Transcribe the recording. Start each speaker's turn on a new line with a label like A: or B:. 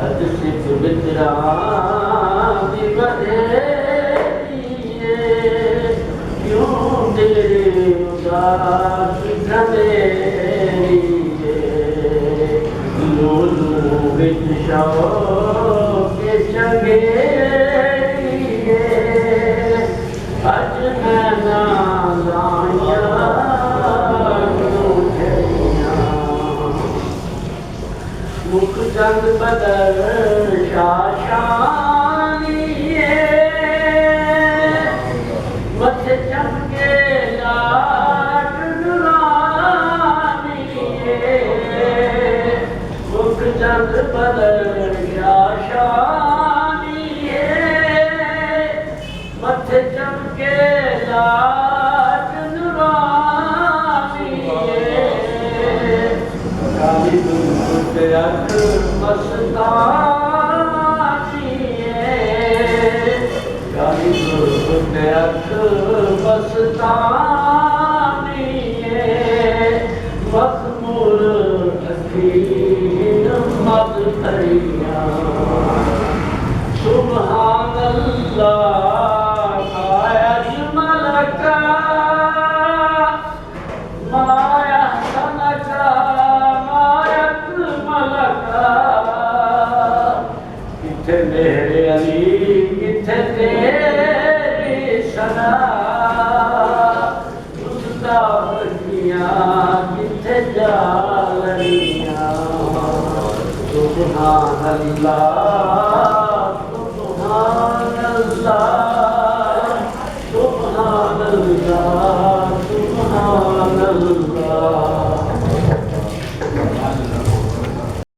A: अज सिख बितरा क्यों तेरे उदास लोलू बिच शौक चंगे अज मैं ना लाया मुख जंग बदल शाशानी मथे चमके लाट नुरानी मुख जंग बदल शाशानी मथे चमके लाट नुरानी काली दुख अख मस्तानी काली दुख अख मस्तानी मखमूर अखीर मत तरिया सुभान अल्लाह अजमल का माया सनका किथे मेरे अली किथे तेरी सना उसका बनिया किथे जालनिया सुभान अल्लाह सुभान अल्लाह